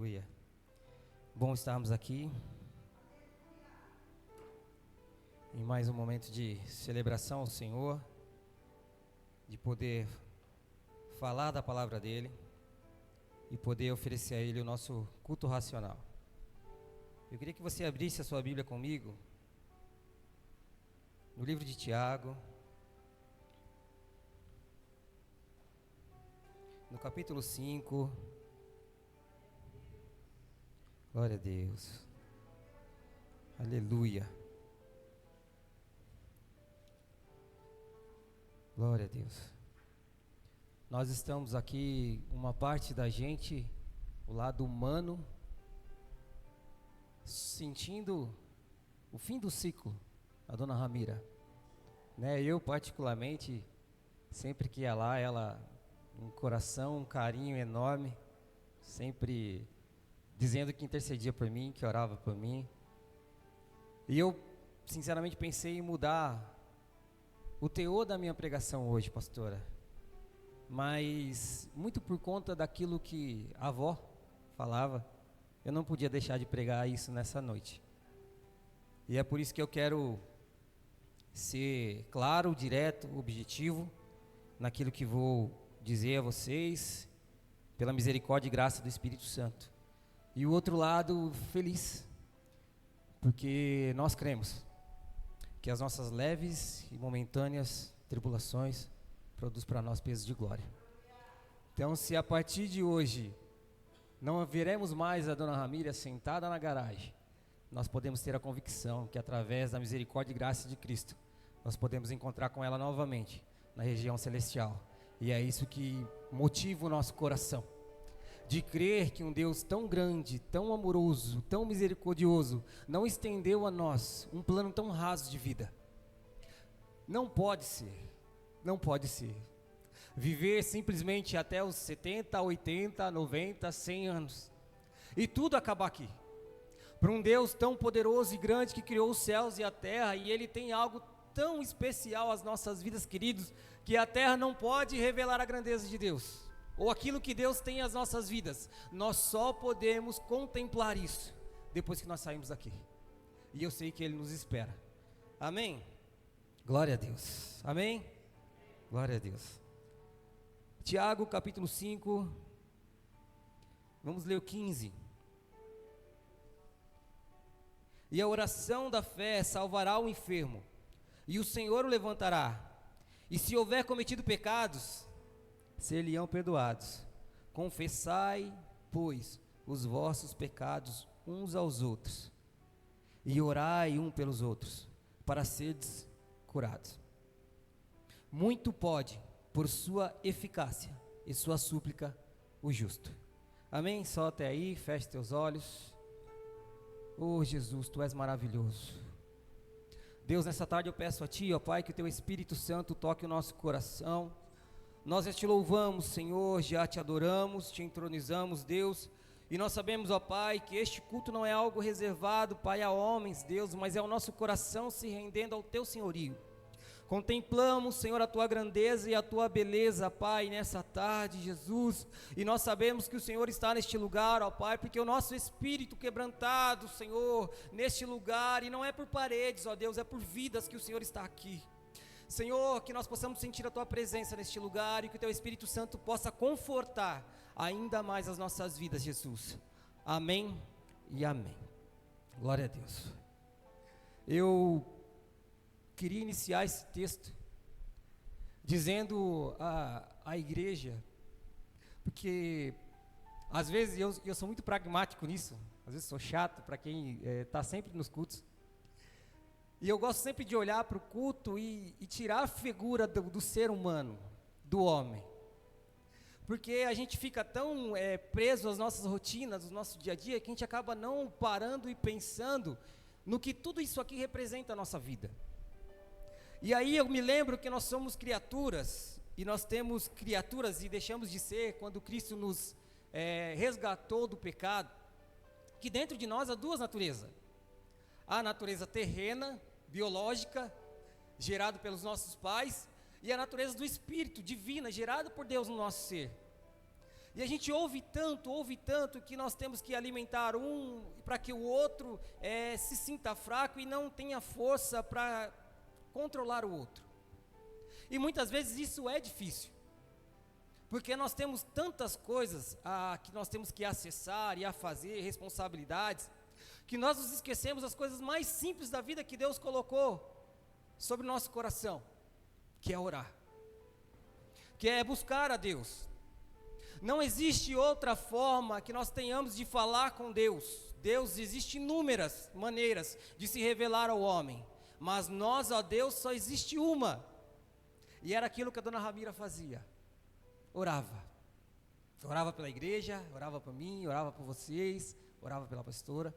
Aleluia. Bom estarmos aqui em mais um momento de celebração ao Senhor, de poder falar da palavra dEle e poder oferecer a Ele o nosso culto racional. Eu queria que você abrisse a sua Bíblia comigo no livro de Tiago, no capítulo 5. Glória a Deus. Aleluia. Glória a Deus. Nós estamos aqui, uma parte da gente, o lado humano, sentindo o fim do ciclo, a dona Ramira. Eu particularmente, sempre que ia lá, ela, um coração, um carinho enorme, sempre dizendo que intercedia por mim, que orava por mim. E eu, sinceramente, pensei em mudar o teor da minha pregação hoje, pastora. Mas, muito por conta daquilo que a avó falava, eu não podia deixar de pregar isso nessa noite. E é por isso que eu quero ser claro, direto, objetivo, naquilo que vou dizer a vocês, pela misericórdia e graça do Espírito Santo. E o outro lado, feliz, porque nós cremos que as nossas leves e momentâneas tribulações produzem para nós peso de glória. Então, se a partir de hoje não veremos mais a dona Ramíria sentada na garagem, nós podemos ter a convicção que através da misericórdia e graça de Cristo, nós podemos encontrar com ela novamente na região celestial. E é isso que motiva o nosso coração, de crer que um Deus tão grande, tão amoroso, tão misericordioso, não estendeu a nós um plano tão raso de vida. Não pode ser. Viver simplesmente até os 70, 80, 90, 100 anos. E tudo acabar aqui. Para um Deus tão poderoso e grande que criou os céus e a terra, e Ele tem algo tão especial às nossas vidas, queridos, que a terra não pode revelar a grandeza de Deus, ou aquilo que Deus tem às nossas vidas. Nós só podemos contemplar isso depois que nós saímos daqui. E eu sei que Ele nos espera. Amém? Glória a Deus. Amém? Glória a Deus. Tiago capítulo 5, vamos ler o 15. E a oração da fé salvará o enfermo, e o Senhor o levantará. E se houver cometido pecados, ser-lhe-ão perdoados. Confessai, pois, os vossos pecados uns aos outros, e orai um pelos outros, para serdes curados. Muito pode, por sua eficácia e sua súplica, o justo. Amém? Só até aí, feche teus olhos. Oh Jesus, Tu és maravilhoso. Deus, nessa tarde eu peço a Ti, ó Pai, que o Teu Espírito Santo toque o nosso coração. Nós já te louvamos, Senhor, já te adoramos, te entronizamos, Deus, e nós sabemos, ó Pai, que este culto não é algo reservado, Pai, a homens, Deus, mas é o nosso coração se rendendo ao Teu senhorio. Contemplamos, Senhor, a Tua grandeza e a Tua beleza, Pai, nessa tarde, Jesus, e nós sabemos que o Senhor está neste lugar, ó Pai, porque o nosso espírito quebrantado, Senhor, neste lugar, e não é por paredes, ó Deus, é por vidas que o Senhor está aqui. Senhor, que nós possamos sentir a Tua presença neste lugar e que o Teu Espírito Santo possa confortar ainda mais as nossas vidas, Jesus. Amém e amém. Glória a Deus. Eu queria iniciar esse texto dizendo à igreja, porque às vezes eu sou muito pragmático nisso, às vezes sou chato para quem está sempre nos cultos. E eu gosto sempre de olhar para o culto e tirar a figura do ser humano, do homem. Porque a gente fica tão preso às nossas rotinas, ao nosso dia a dia, que a gente acaba não parando e pensando no que tudo isso aqui representa a nossa vida. E aí eu me lembro que nós somos criaturas, e nós temos criaturas e deixamos de ser quando Cristo nos resgatou do pecado, que dentro de nós há duas naturezas. A natureza terrena, biológica, gerada pelos nossos pais, e a natureza do Espírito, divina, gerada por Deus no nosso ser. E a gente ouve tanto que nós temos que alimentar um para que o outro se sinta fraco e não tenha força para controlar o outro. E muitas vezes isso é difícil, porque nós temos tantas coisas que nós temos que acessar e a fazer, responsabilidades, que nós nos esquecemos das coisas mais simples da vida que Deus colocou sobre o nosso coração, que é orar, que é buscar a Deus. Não existe outra forma que nós tenhamos de falar com Deus. Deus, existe inúmeras maneiras de se revelar ao homem, mas nós, a Deus, só existe uma. E era aquilo que a dona Ramira fazia. Orava pela igreja, orava por mim, orava por vocês, orava pela pastora.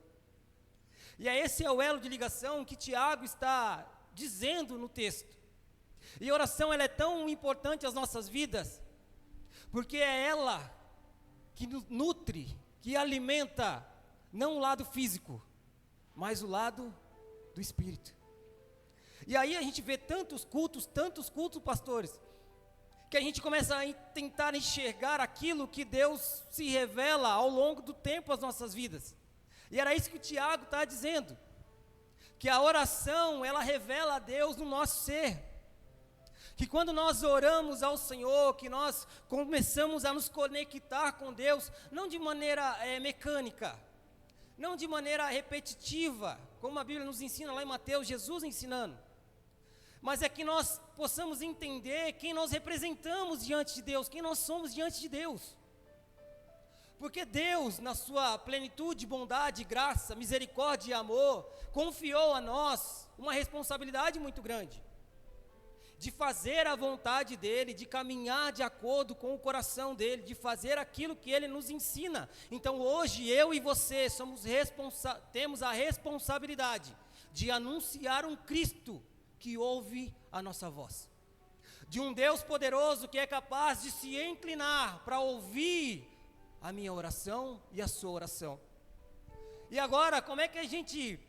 E esse é o elo de ligação que Tiago está dizendo no texto. E a oração, ela é tão importante às nossas vidas, porque é ela que nos nutre, que alimenta, não o lado físico, mas o lado do espírito. E aí a gente vê tantos cultos, pastores, que a gente começa a tentar enxergar aquilo que Deus se revela ao longo do tempo às nossas vidas. E era isso que o Tiago está dizendo, que a oração, ela revela a Deus no nosso ser. Que quando nós oramos ao Senhor, que nós começamos a nos conectar com Deus, não de maneira mecânica, não de maneira repetitiva, como a Bíblia nos ensina lá em Mateus, Jesus ensinando, mas é que nós possamos entender quem nós representamos diante de Deus, quem nós somos diante de Deus. Porque Deus, na sua plenitude, bondade, graça, misericórdia e amor, confiou a nós uma responsabilidade muito grande, de fazer a vontade dEle, de caminhar de acordo com o coração dEle, de fazer aquilo que Ele nos ensina. Então hoje eu e você temos a responsabilidade de anunciar um Cristo que ouve a nossa voz, de um Deus poderoso que é capaz de se inclinar para ouvir a minha oração e a sua oração. E agora, como é que a gente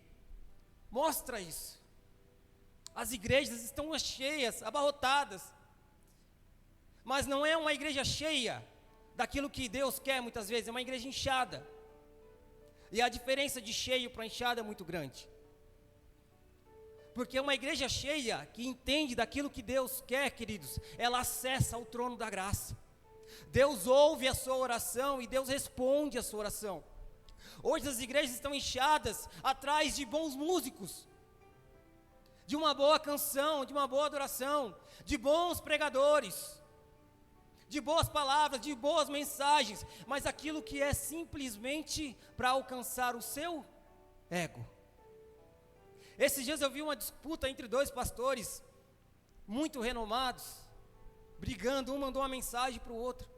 mostra isso? As igrejas estão cheias, abarrotadas, mas não é uma igreja cheia daquilo que Deus quer muitas vezes, é uma igreja inchada, e a diferença de cheio para inchado é muito grande, porque uma igreja cheia, que entende daquilo que Deus quer, queridos, ela acessa o trono da graça, Deus ouve a sua oração e Deus responde a sua oração. Hoje as igrejas estão inchadas atrás de bons músicos, de uma boa canção, de uma boa adoração, de bons pregadores, de boas palavras, de boas mensagens, mas aquilo que é simplesmente para alcançar o seu ego. Esses dias eu vi uma disputa entre dois pastores, muito renomados, brigando, um mandou uma mensagem para o outro.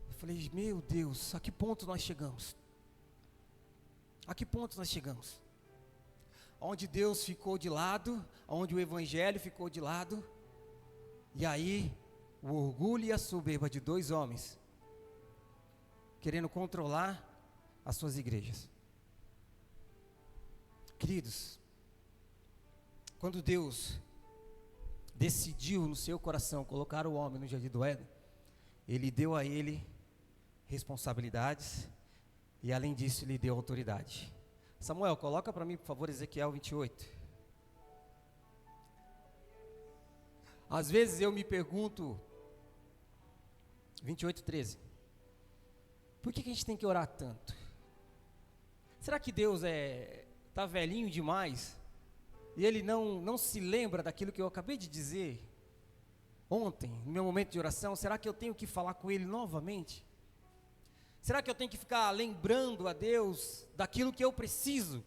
Eu falei, meu Deus, a que ponto nós chegamos? A que ponto nós chegamos? Onde Deus ficou de lado, onde o Evangelho ficou de lado, e aí o orgulho e a soberba de dois homens, querendo controlar as suas igrejas. Queridos, quando Deus decidiu no seu coração colocar o homem no jardim do Éden, Ele deu a ele responsabilidades, e além disso lhe deu autoridade. Samuel, coloca para mim, por favor, Ezequiel 28. Às vezes eu me pergunto, 28:13, por que a gente tem que orar tanto? Será que Deus está velhinho demais? E Ele não se lembra daquilo que eu acabei de dizer ontem, no meu momento de oração? Será que eu tenho que falar com Ele novamente? Será que eu tenho que ficar lembrando a Deus daquilo que eu preciso?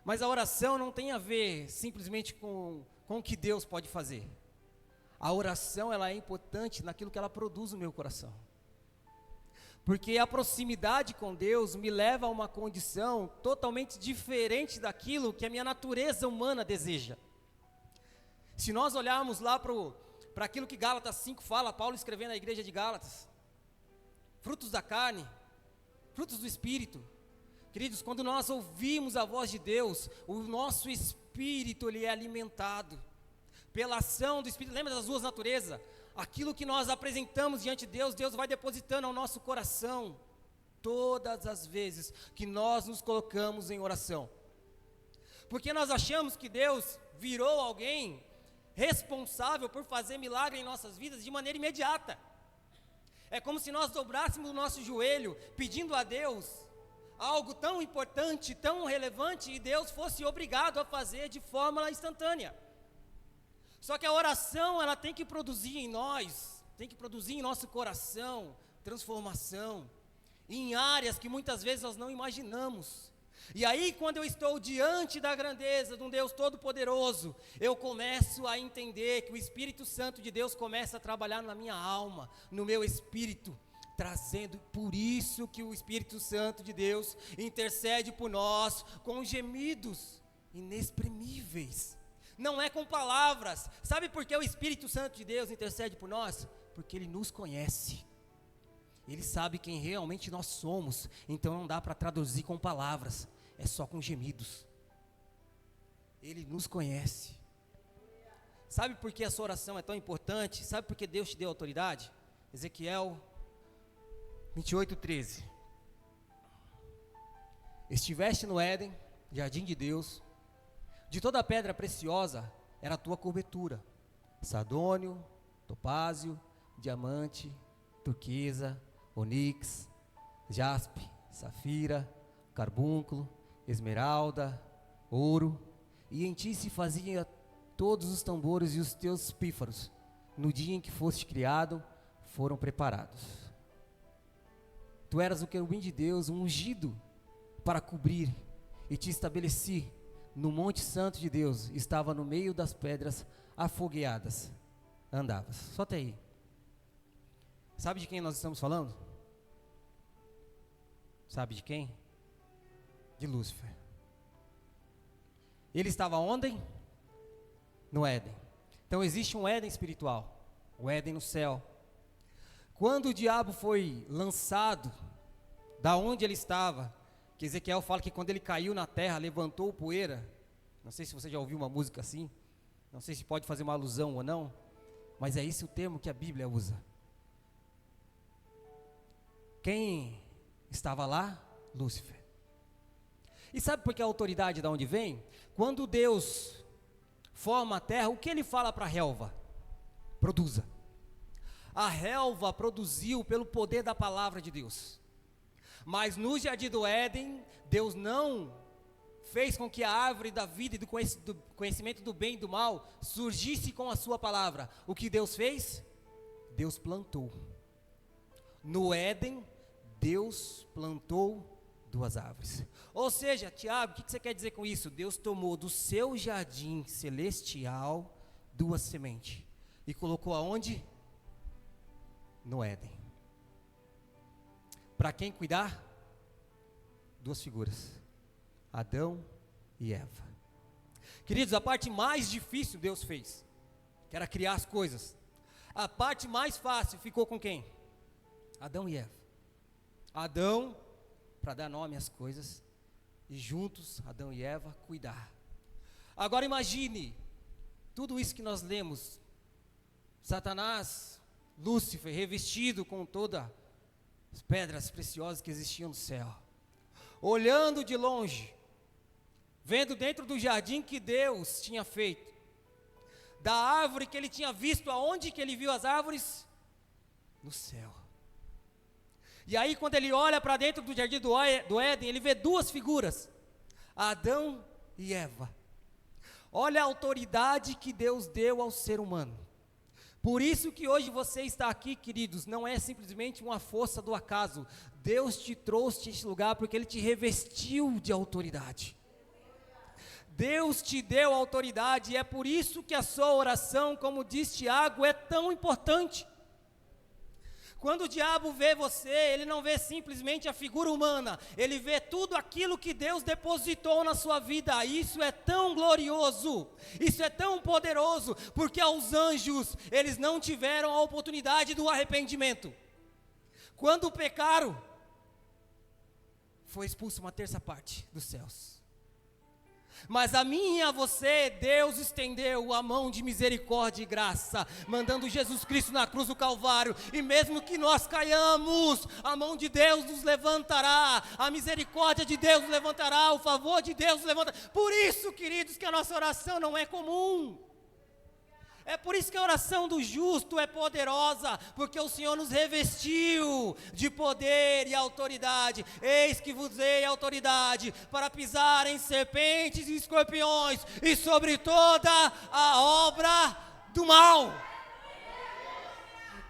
Mas a oração não tem a ver simplesmente com o que Deus pode fazer. A oração, ela é importante naquilo que ela produz no meu coração. Porque a proximidade com Deus me leva a uma condição totalmente diferente daquilo que a minha natureza humana deseja. Se nós olharmos lá para aquilo que Gálatas 5 fala, Paulo escrevendo à igreja de Gálatas, frutos da carne, frutos do Espírito. Queridos, quando nós ouvimos a voz de Deus, o nosso espírito ele é alimentado pela ação do Espírito. Lembra das duas naturezas? aquilo que nós apresentamos diante de Deus, Deus vai depositando ao nosso coração, todas as vezes que nós nos colocamos em oração. Porque nós achamos que Deus virou alguém responsável por fazer milagre em nossas vidas de maneira imediata. É como se nós dobrássemos o nosso joelho, pedindo a Deus algo tão importante, tão relevante, e Deus fosse obrigado a fazer de forma instantânea. Só que a oração, ela tem que produzir em nós, tem que produzir em nosso coração, transformação, em áreas que muitas vezes nós não imaginamos. E aí, quando eu estou diante da grandeza de um Deus Todo-Poderoso, eu começo a entender que o Espírito Santo de Deus começa a trabalhar na minha alma, no meu espírito, trazendo, por isso que o Espírito Santo de Deus intercede por nós com gemidos inexprimíveis. Não é com palavras. Sabe por que o Espírito Santo de Deus intercede por nós? Porque Ele nos conhece. Ele sabe quem realmente nós somos. Então não dá para traduzir com palavras, é só com gemidos. Ele nos conhece. Sabe por que a sua oração é tão importante? Sabe por que Deus te deu autoridade? Ezequiel 28:13. Estiveste no Éden, jardim de Deus, de toda pedra preciosa era a tua cobertura, sardônio, topázio, diamante, turquesa, onix, jaspe, safira, carbúnculo, esmeralda, ouro, e em ti se fazia todos os tambores, e os teus pífaros, no dia em que foste criado, foram preparados. Tu eras o querubim de Deus, um ungido para cobrir, e te estabeleci no monte santo de Deus, estava no meio das pedras afogueadas, andavas. Só até aí. Sabe de quem nós estamos falando? Sabe de quem? De Lúcifer. Ele estava onde? No Éden. Então existe um Éden espiritual, o Éden no céu. Quando o diabo foi lançado da onde ele estava, que Ezequiel fala que quando ele caiu na terra, levantou poeira. Não sei se você já ouviu uma música assim, não sei se pode fazer uma alusão ou não, mas é esse o termo que a Bíblia usa. Quem estava lá? Lúcifer. E sabe por que a autoridade de onde vem? Quando Deus forma a terra, o que ele fala para a relva? Produza. A relva produziu pelo poder da palavra de Deus. Mas no jardim do Éden, Deus não fez com que a árvore da vida e do conhecimento do bem e do mal surgisse com a sua palavra. O que Deus fez? Deus plantou. No Éden, Deus plantou duas árvores. Ou seja, Tiago, o que você quer dizer com isso? Deus tomou do seu jardim celestial duas sementes e colocou aonde? No Éden. Para quem cuidar? Duas figuras, Adão e Eva. Queridos, a parte mais difícil Deus fez, que era criar as coisas. A parte mais fácil ficou com quem? Adão e Eva. Adão, para dar nome às coisas, e juntos, Adão e Eva, cuidar. Agora imagine, tudo isso que nós lemos, Satanás, Lúcifer, revestido com todas as pedras preciosas que existiam no céu, olhando de longe, vendo dentro do jardim que Deus tinha feito, da árvore que ele tinha visto, aonde que ele viu as árvores? No céu. E aí quando ele olha para dentro do jardim do Éden, ele vê duas figuras, Adão e Eva. Olha a autoridade que Deus deu ao ser humano. Por isso que hoje você está aqui, queridos, não é simplesmente uma força do acaso. Deus te trouxe a este lugar porque Ele te revestiu de autoridade. Deus te deu autoridade e é por isso que a sua oração, como diz Tiago, é tão importante. Quando o diabo vê você, ele não vê simplesmente a figura humana, ele vê tudo aquilo que Deus depositou na sua vida. Isso é tão glorioso, isso é tão poderoso, porque aos anjos, eles não tiveram a oportunidade do arrependimento. Quando pecaram, foi expulso uma terça parte dos céus. Mas a mim e a você, Deus estendeu a mão de misericórdia e graça, mandando Jesus Cristo na cruz do Calvário. E mesmo que nós caiamos, a mão de Deus nos levantará, a misericórdia de Deus nos levantará, o favor de Deus nos levantará. Por isso, queridos, que a nossa oração não é comum. É por isso que a oração do justo é poderosa, porque o Senhor nos revestiu de poder e autoridade. Eis que vos dei autoridade para pisar em serpentes e escorpiões e sobre toda a obra do mal.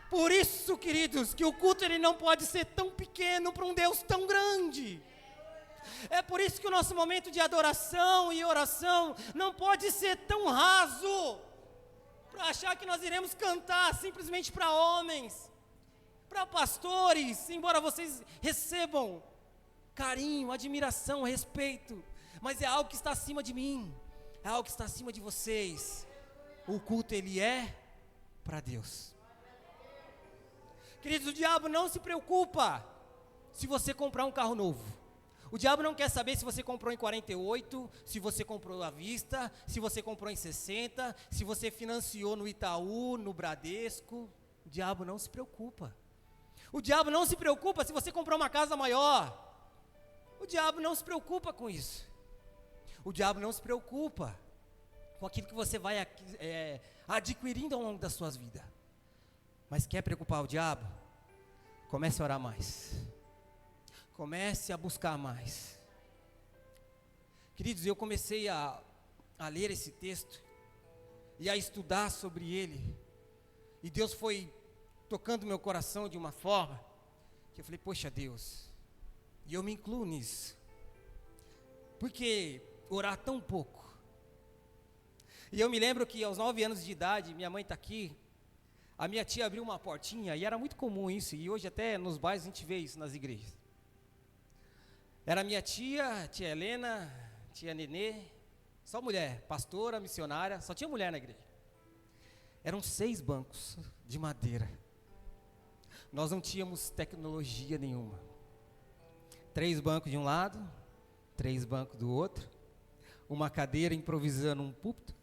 Por isso, queridos, que o culto ele não pode ser tão pequeno para um Deus tão grande. É por isso que o nosso momento de adoração e oração não pode ser tão raso, para achar que nós iremos cantar simplesmente para homens, para pastores, embora vocês recebam carinho, admiração, respeito, mas é algo que está acima de mim, é algo que está acima de vocês. O culto ele é para Deus. Queridos, o diabo não se preocupa se você comprar um carro novo. O diabo não quer saber se você comprou em 48, se você comprou à vista, se você comprou em 60, se você financiou no Itaú, no Bradesco. O diabo não se preocupa. O diabo não se preocupa se você comprou uma casa maior. O diabo não se preocupa com isso. O diabo não se preocupa com aquilo que você vai adquirindo ao longo das suas vidas. Mas quer preocupar o diabo? Comece a orar mais. Comece a buscar mais. Queridos, eu comecei a ler esse texto e a estudar sobre ele. E Deus foi tocando meu coração de uma forma que eu falei, poxa Deus, e eu me incluo nisso. Por que orar tão pouco? E eu me lembro que aos 9 anos de idade, minha mãe está aqui, a minha tia abriu uma portinha, e era muito comum isso, e hoje até nos bairros a gente vê isso nas igrejas. Era minha tia Helena, tia Nenê, só mulher, pastora, missionária, só tinha mulher na igreja. Eram 6 bancos de madeira. Nós não tínhamos tecnologia nenhuma. 3 bancos de um lado, 3 bancos do outro, uma cadeira improvisando um púlpito.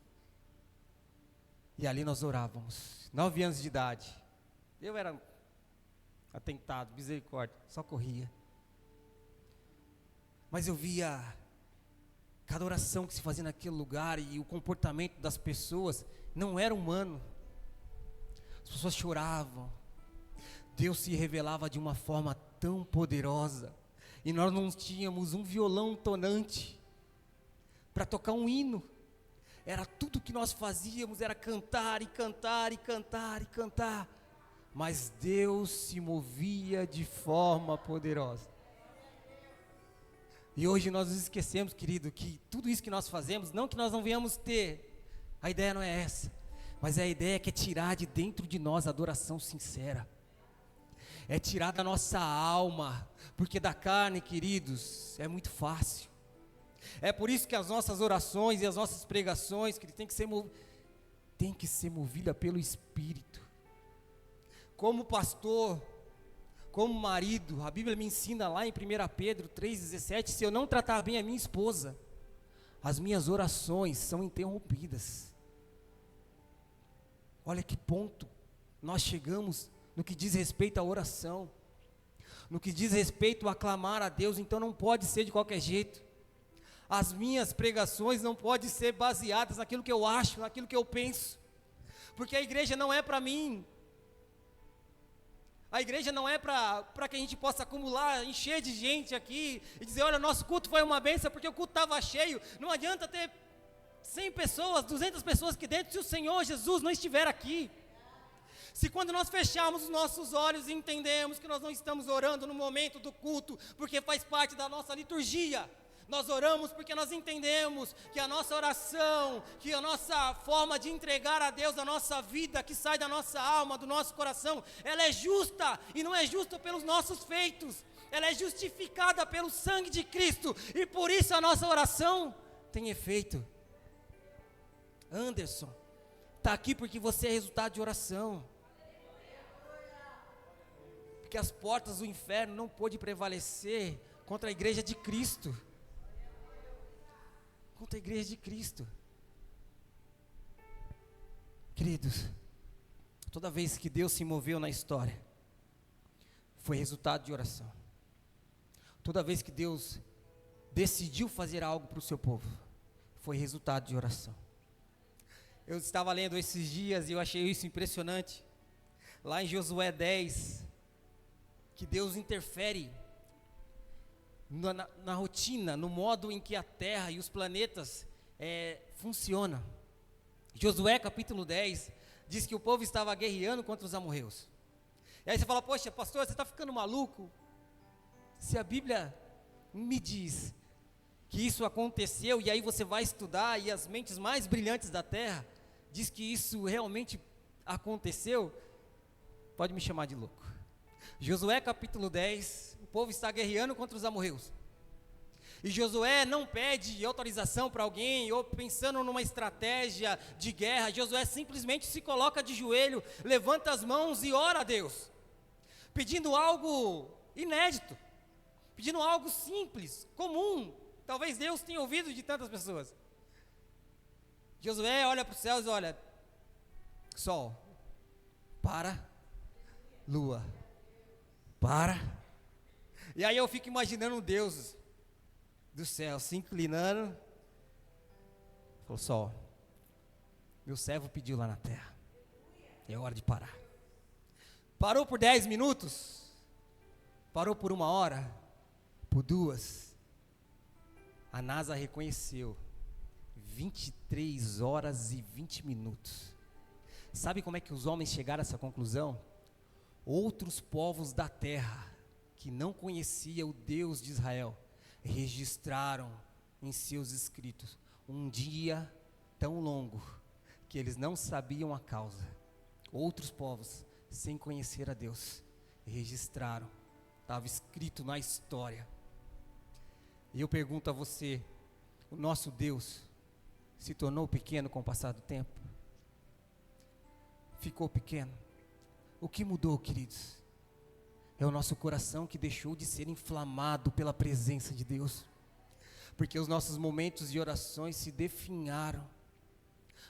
E ali nós orávamos, 9 anos de idade. Eu era atentado, misericórdia, só corria. Mas eu via cada oração que se fazia naquele lugar e o comportamento das pessoas não era humano. As pessoas choravam. Deus se revelava de uma forma tão poderosa. E nós não tínhamos um violão tonante para tocar um hino. Era tudo que nós fazíamos, era cantar e cantar e cantar e cantar. Mas Deus se movia de forma poderosa. E hoje nós nos esquecemos, querido, que tudo isso que nós fazemos, não que nós não venhamos ter, a ideia não é essa, mas a ideia que é tirar de dentro de nós a adoração sincera, é tirar da nossa alma, porque da carne, queridos, é muito fácil. É por isso que as nossas orações e as nossas pregações, que tem que ser movida pelo Espírito. Como pastor, como marido, a Bíblia me ensina lá em 1 Pedro 3,17, se eu não tratar bem a minha esposa, as minhas orações são interrompidas. Olha que ponto nós chegamos no que diz respeito à oração, no que diz respeito a clamar a Deus. Então não pode ser de qualquer jeito. As minhas pregações não podem ser baseadas naquilo que eu acho, naquilo que eu penso, porque a igreja não é para mim. A igreja não é para que a gente possa acumular, encher de gente aqui e dizer, olha, nosso culto foi uma bênção porque o culto estava cheio. Não adianta ter 100 pessoas, 200 pessoas aqui dentro se o Senhor Jesus não estiver aqui. Se quando nós fecharmos os nossos olhos e entendemos que nós não estamos orando no momento do culto, porque faz parte da nossa liturgia, nós oramos porque nós entendemos que a nossa oração, que a nossa forma de entregar a Deus a nossa vida, que sai da nossa alma, do nosso coração, ela é justa, e não é justa pelos nossos feitos, ela é justificada pelo sangue de Cristo, e por isso a nossa oração tem efeito. Anderson, está aqui porque você é resultado de oração, porque as portas do inferno não pôde prevalecer contra a igreja de Cristo. quanto a igreja de Cristo. Queridos, toda vez que Deus se moveu na história, foi resultado de oração. Toda vez que Deus decidiu fazer algo para o seu povo, foi resultado de oração. Eu estava lendo esses dias e eu achei isso impressionante. Lá em Josué 10, que Deus interfere na rotina, no modo em que a terra e os planetas funcionam. Josué capítulo 10 diz que o povo estava guerreando contra os amorreus. E aí você fala, poxa, pastor, você está ficando maluco? Se a Bíblia me diz que isso aconteceu, e aí você vai estudar, e as mentes mais brilhantes da terra diz que isso realmente aconteceu, pode me chamar de louco. Josué capítulo 10, o povo está guerreando contra os amorreus. E Josué não pede autorização para alguém, ou pensando numa estratégia de guerra. Josué simplesmente se coloca de joelho, levanta as mãos e ora a Deus, pedindo algo inédito, pedindo algo simples, comum. Talvez Deus tenha ouvido de tantas pessoas. Josué olha para os céus e olha, sol, para, lua, para. E aí eu fico imaginando um Deus do céu se inclinando. Falou, sol, meu servo pediu lá na terra, é hora de parar. Parou por 10 minutos, parou por 1 hora, por 2. A NASA reconheceu 23 horas e 20 minutos. Sabe como é que os homens chegaram a essa conclusão? Outros povos da terra que não conheciam o Deus de Israel registraram em seus escritos um dia tão longo que eles não sabiam a causa. Outros povos, sem conhecer a Deus, registraram, estava escrito na história. E eu pergunto a você, o nosso Deus se tornou pequeno com o passar do tempo? Ficou pequeno? O que mudou, queridos? É o nosso coração que deixou de ser inflamado pela presença de Deus, porque os nossos momentos de orações se definharam.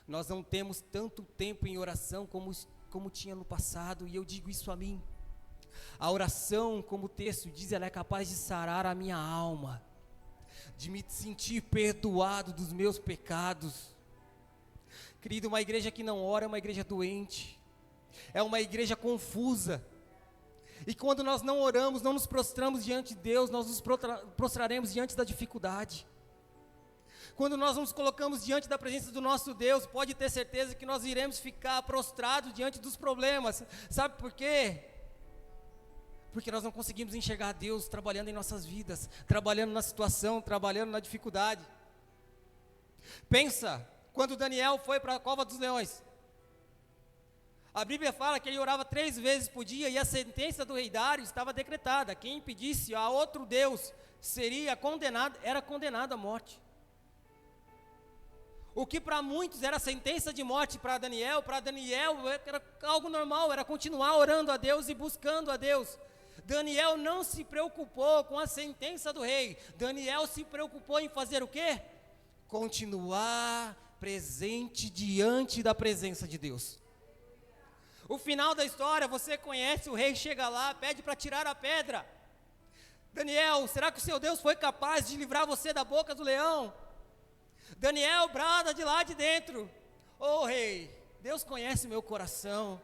Nós não temos tanto tempo em oração como tinha no passado, e eu digo isso a mim. A oração, como o texto diz, ela é capaz de sarar a minha alma, de me sentir perdoado dos meus pecados. Querido, uma igreja que não ora é uma igreja doente, é uma igreja confusa. E quando nós não oramos, não nos prostramos diante de Deus, nós nos prostraremos diante da dificuldade. Quando nós nos colocamos diante da presença do nosso Deus, pode ter certeza que nós iremos ficar prostrados diante dos problemas. Sabe por quê? Porque nós não conseguimos enxergar Deus trabalhando em nossas vidas, trabalhando na situação, trabalhando na dificuldade. Pensa, quando Daniel foi para a cova dos leões, a Bíblia fala que ele orava 3 vezes por dia, e a sentença do rei Dário estava decretada: quem pedisse a outro Deus seria condenado, era condenado à morte. O que para muitos era sentença de morte, para Daniel era algo normal, era continuar orando a Deus e buscando a Deus. Daniel não se preocupou com a sentença do rei. Daniel se preocupou em fazer o quê? Continuar presente diante da presença de Deus. O final da história, você conhece, o rei chega lá, pede para tirar a pedra. Daniel, será que o seu Deus foi capaz de livrar você da boca do leão? Daniel brada de lá de dentro: ô rei, Deus conhece meu coração,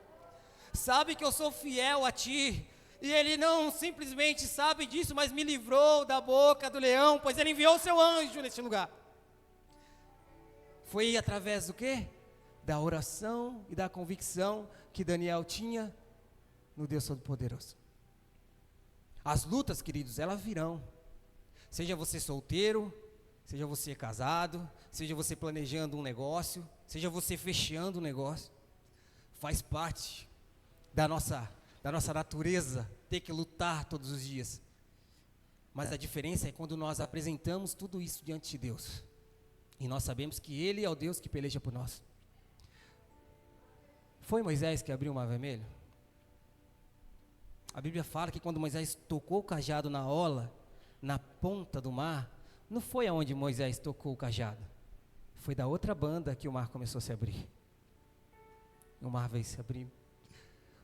sabe que eu sou fiel a ti, e ele não simplesmente sabe disso, mas me livrou da boca do leão, pois ele enviou o seu anjo neste lugar. Foi através do quê? Da oração e da convicção que Daniel tinha no Deus Todo-Poderoso. As lutas, queridos, elas virão. Seja você solteiro, seja você casado, seja você planejando um negócio, seja você fechando um negócio, faz parte da nossa natureza ter que lutar todos os dias. Mas a diferença é quando nós apresentamos tudo isso diante de Deus, e nós sabemos que Ele é o Deus que peleja por nós. Foi Moisés que abriu o mar vermelho? A Bíblia fala que quando Moisés tocou o cajado na orla, na ponta do mar, não foi aonde Moisés tocou o cajado, Foi da outra banda que o mar começou a se abrir. O mar veio se abrindo.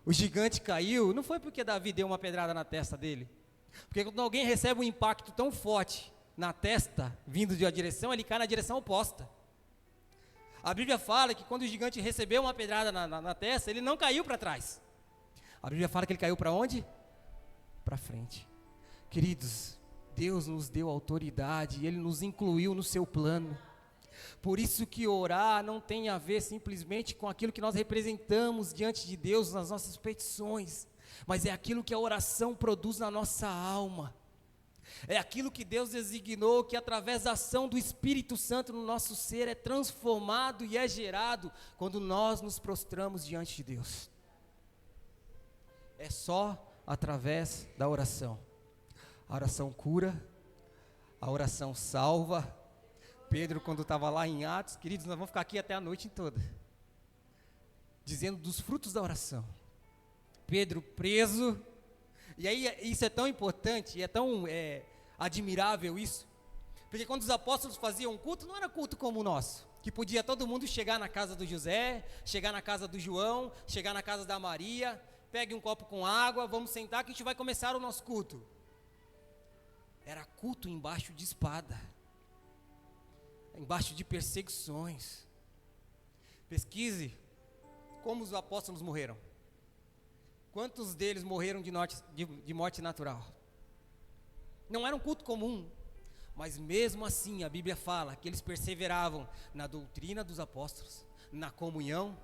O gigante caiu, não foi porque Davi deu uma pedrada na testa dele. Porque quando alguém recebe um impacto tão forte na testa, vindo de uma direção, ele cai na direção oposta. A Bíblia fala que quando o gigante recebeu uma pedrada na testa, ele não caiu para trás. A Bíblia fala que ele caiu para onde? Para frente. Queridos, Deus nos deu autoridade, Ele nos incluiu no seu plano. Por isso que orar não tem a ver simplesmente com aquilo que nós representamos diante de Deus nas nossas petições, mas é aquilo que a oração produz na nossa alma. É aquilo que Deus designou, que através da ação do Espírito Santo no nosso ser é transformado e é gerado quando nós nos prostramos diante de Deus. É só através da oração. A oração cura, a oração salva. Pedro, quando estava lá em Atos, queridos, nós vamos ficar aqui até a noite toda, dizendo dos frutos da oração. Pedro preso, e aí isso é tão importante, é tão admirável isso, porque quando os apóstolos faziam um culto, não era culto como o nosso, que podia todo mundo chegar na casa do José, chegar na casa do João, chegar na casa da Maria, pegue um copo com água, vamos sentar que a gente vai começar o nosso culto. Era culto embaixo de espada, embaixo de perseguições. Pesquise como os apóstolos morreram. Quantos deles morreram de morte natural? Não era um culto comum, mas mesmo assim a Bíblia fala que eles perseveravam na doutrina dos apóstolos, na comunhão,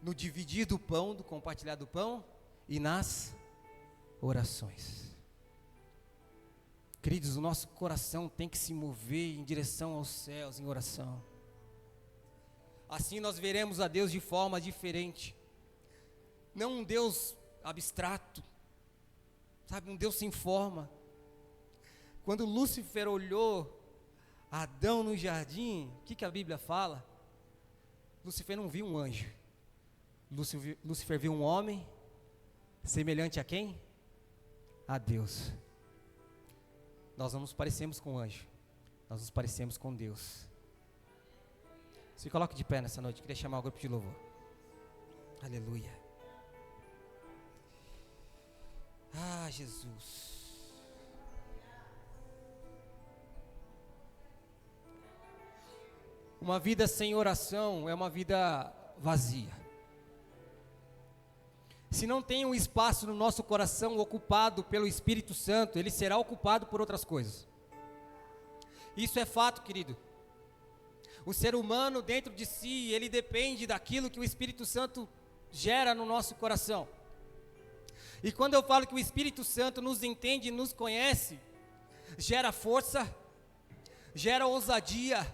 no dividir do pão, do compartilhar do pão e nas orações. Queridos, o nosso coração tem que se mover em direção aos céus, em oração. Assim nós veremos a Deus de forma diferente. Não um Deus abstrato, sabe, um Deus sem forma. Quando Lúcifer olhou Adão no jardim, o que a Bíblia fala? Lúcifer não viu um anjo. Lúcifer viu um homem, semelhante a quem? A Deus. Nós não nos parecemos com o anjo, nós nos parecemos com Deus. Se coloque de pé nessa noite, queria chamar o grupo de louvor. Aleluia. Ah, Jesus. Uma vida sem oração é uma vida vazia. Se não tem um espaço no nosso coração ocupado pelo Espírito Santo, ele será ocupado por outras coisas. Isso é fato, querido. O ser humano dentro de si, ele depende daquilo que o Espírito Santo gera no nosso coração. E quando eu falo que o Espírito Santo nos entende e nos conhece, gera força, gera ousadia,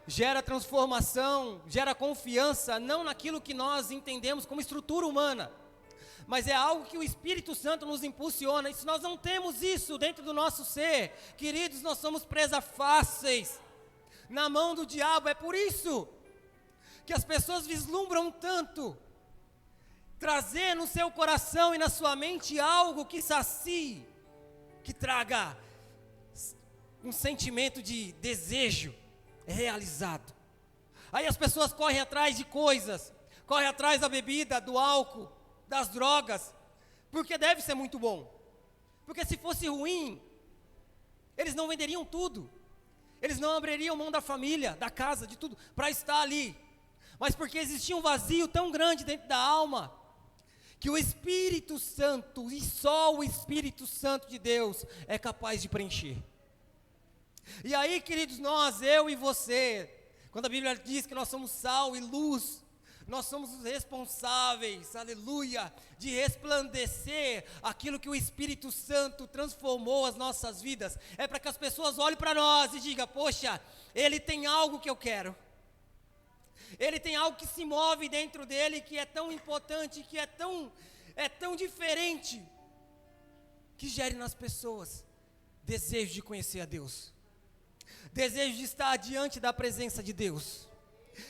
gera transformação, gera confiança, não naquilo que nós entendemos como estrutura humana, mas é algo que o Espírito Santo nos impulsiona. E se nós não temos isso dentro do nosso ser, queridos, nós somos presas fáceis na mão do diabo. É por isso que as pessoas vislumbram tanto trazer no seu coração e na sua mente algo que sacie, que traga um sentimento de desejo realizado. Aí as pessoas correm atrás de coisas, correm atrás da bebida, do álcool, das drogas, porque deve ser muito bom. Porque se fosse ruim, eles não venderiam tudo, eles não abririam mão da família, da casa, de tudo, para estar ali. Mas porque existia um vazio tão grande dentro da alma, que o Espírito Santo, e só o Espírito Santo de Deus, é capaz de preencher. E aí, queridos, nós, eu e você, quando a Bíblia diz que nós somos sal e luz, nós somos os responsáveis, aleluia, de resplandecer aquilo que o Espírito Santo transformou as nossas vidas. É para que as pessoas olhem para nós e digam: poxa, ele tem algo que eu quero. Ele tem algo que se move dentro dele, que é tão importante, que é tão diferente, que gere nas pessoas desejo de conhecer a Deus, desejo de estar diante da presença de Deus.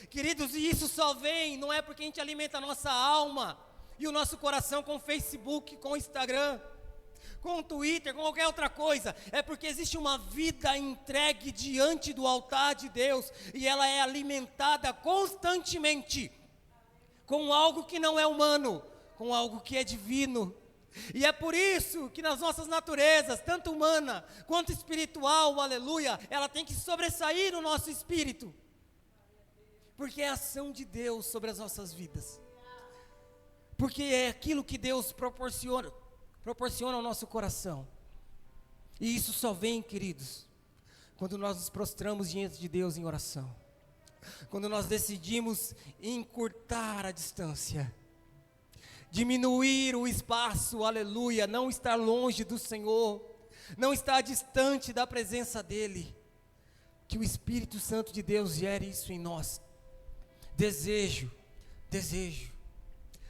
Queridos, e isso só vem, não é porque a gente alimenta a nossa alma e o nosso coração com Facebook, com Instagram, com o Twitter, com qualquer outra coisa, é porque existe uma vida entregue diante do altar de Deus, e ela é alimentada constantemente, com algo que não é humano, com algo que é divino. E é por isso que nas nossas naturezas, tanto humana quanto espiritual, aleluia, ela tem que sobressair no nosso espírito, porque é a ação de Deus sobre as nossas vidas, porque é aquilo que Deus proporciona ao nosso coração. E isso só vem, queridos, quando nós nos prostramos diante de Deus em oração, quando nós decidimos encurtar a distância, diminuir o espaço, aleluia, não estar longe do Senhor, não estar distante da presença dEle, que o Espírito Santo de Deus gere isso em nós, desejo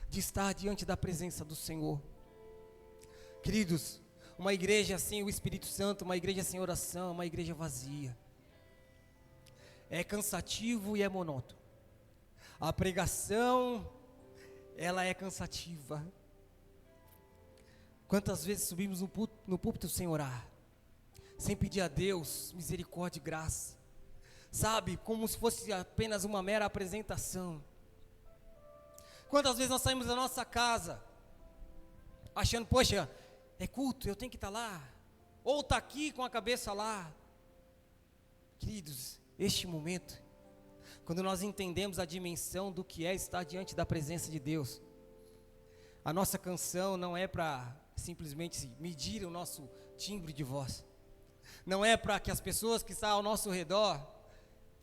de estar diante da presença do Senhor. Queridos, uma igreja sem o Espírito Santo, uma igreja sem oração, uma igreja vazia, é cansativo e é monótono. A pregação, ela é cansativa. Quantas vezes subimos no púlpito sem orar, sem pedir a Deus misericórdia e graça, sabe, como se fosse apenas uma mera apresentação. Quantas vezes nós saímos da nossa casa, achando, poxa, é culto, eu tenho que estar lá, ou está aqui com a cabeça lá. Queridos, este momento, quando nós entendemos a dimensão do que é estar diante da presença de Deus, a nossa canção não é para simplesmente medir o nosso timbre de voz, não é para que as pessoas que estão ao nosso redor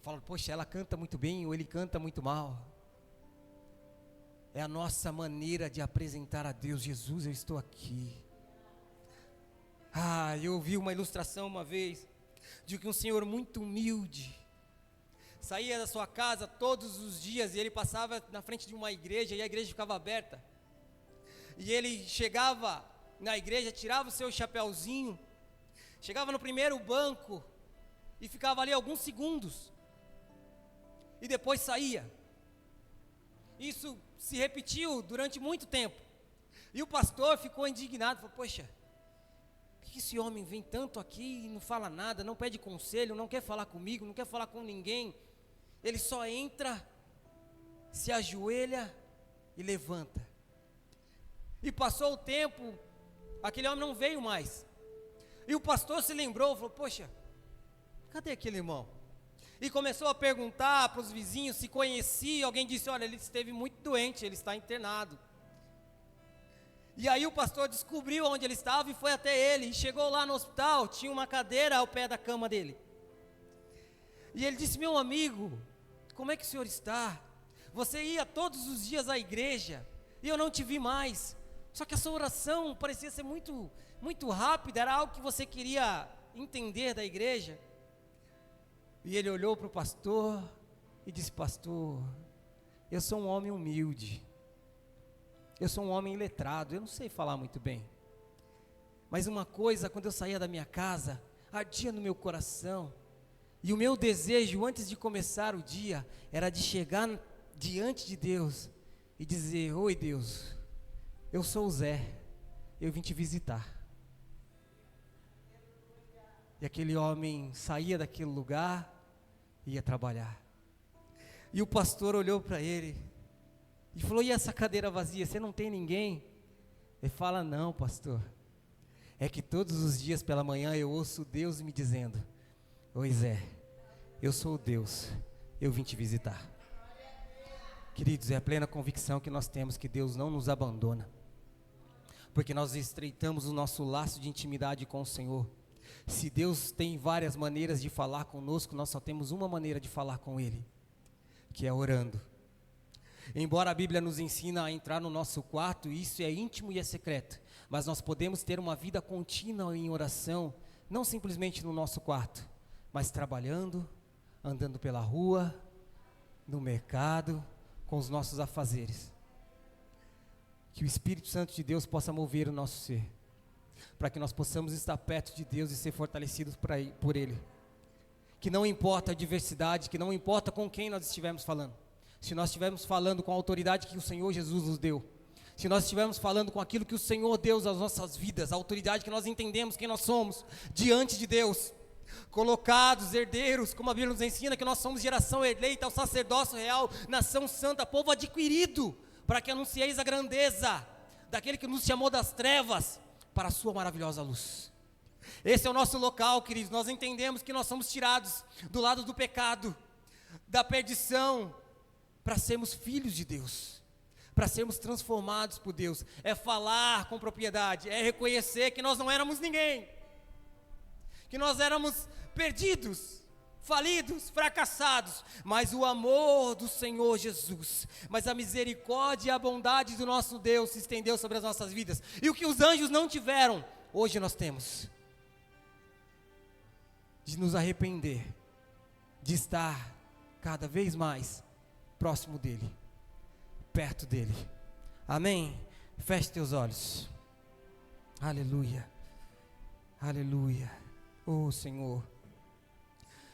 falem, poxa, ela canta muito bem ou ele canta muito mal. É a nossa maneira de apresentar a Deus, Jesus, eu estou aqui. Eu ouvi uma ilustração uma vez, de que um senhor muito humilde, saía da sua casa todos os dias, e ele passava na frente de uma igreja, e a igreja ficava aberta, e ele chegava na igreja, tirava o seu chapéuzinho, chegava no primeiro banco, e ficava ali alguns segundos, e depois saía. Isso se repetiu durante muito tempo, e o pastor ficou indignado, falou, poxa, por que esse homem vem tanto aqui e não fala nada, não pede conselho, não quer falar comigo, não quer falar com ninguém, ele só entra, se ajoelha e levanta. E passou o tempo, aquele homem não veio mais, e o pastor se lembrou, falou, poxa, cadê aquele irmão? E começou a perguntar para os vizinhos se conhecia. Alguém disse, olha, ele esteve muito doente, ele está internado. E aí o pastor descobriu onde ele estava e foi até ele, e chegou lá no hospital, tinha uma cadeira ao pé da cama dele, e ele disse, meu amigo, como é que o senhor está? Você ia todos os dias à igreja, e eu não te vi mais, só que a sua oração parecia ser muito, muito rápida, era algo que você queria entender da igreja. E ele olhou para o pastor e disse, pastor, eu sou um homem humilde, eu sou um homem iletrado, eu não sei falar muito bem, mas uma coisa, quando eu saía da minha casa, ardia no meu coração, e o meu desejo antes de começar o dia, era de chegar diante de Deus, e dizer, oi Deus, eu sou o Zé, eu vim te visitar. E aquele homem saía daquele lugar, ia trabalhar, e o pastor olhou para ele, e falou, e essa cadeira vazia, você não tem ninguém? Ele fala, não pastor, é que todos os dias pela manhã eu ouço Deus me dizendo, oi Zé, eu sou o Deus, eu vim te visitar. Queridos, é a plena convicção que nós temos que Deus não nos abandona, porque nós estreitamos o nosso laço de intimidade com o Senhor. Se Deus tem várias maneiras de falar conosco, nós só temos uma maneira de falar com Ele, que é orando. Embora a Bíblia nos ensina a entrar no nosso quarto, isso é íntimo e é secreto, mas nós podemos ter uma vida contínua em oração, não simplesmente no nosso quarto, mas trabalhando, andando pela rua, no mercado, com os nossos afazeres. Que o Espírito Santo de Deus possa mover o nosso ser, para que nós possamos estar perto de Deus e ser fortalecidos por Ele. Que não importa a adversidade, que não importa com quem nós estivermos falando, se nós estivermos falando com a autoridade que o Senhor Jesus nos deu, se nós estivermos falando com aquilo que o Senhor deu às nossas vidas, a autoridade que nós entendemos quem nós somos diante de Deus, colocados, herdeiros, como a Bíblia nos ensina, que nós somos geração eleita, o sacerdócio real, nação santa, povo adquirido, para que anuncieis a grandeza daquele que nos chamou das trevas para a sua maravilhosa luz. Esse é o nosso local, queridos. Nós entendemos que nós somos tirados do lado do pecado, da perdição, para sermos filhos de Deus, para sermos transformados por Deus. É falar com propriedade, é reconhecer que nós não éramos ninguém, que nós éramos perdidos, falidos, fracassados, mas o amor do Senhor Jesus, mas a misericórdia e a bondade do nosso Deus se estendeu sobre as nossas vidas, e o que os anjos não tiveram, hoje nós temos, de nos arrepender, de estar cada vez mais próximo dEle, perto dEle. Amém? Feche teus olhos. Aleluia, aleluia. Oh Senhor,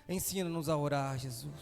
ensina-nos a orar, Jesus.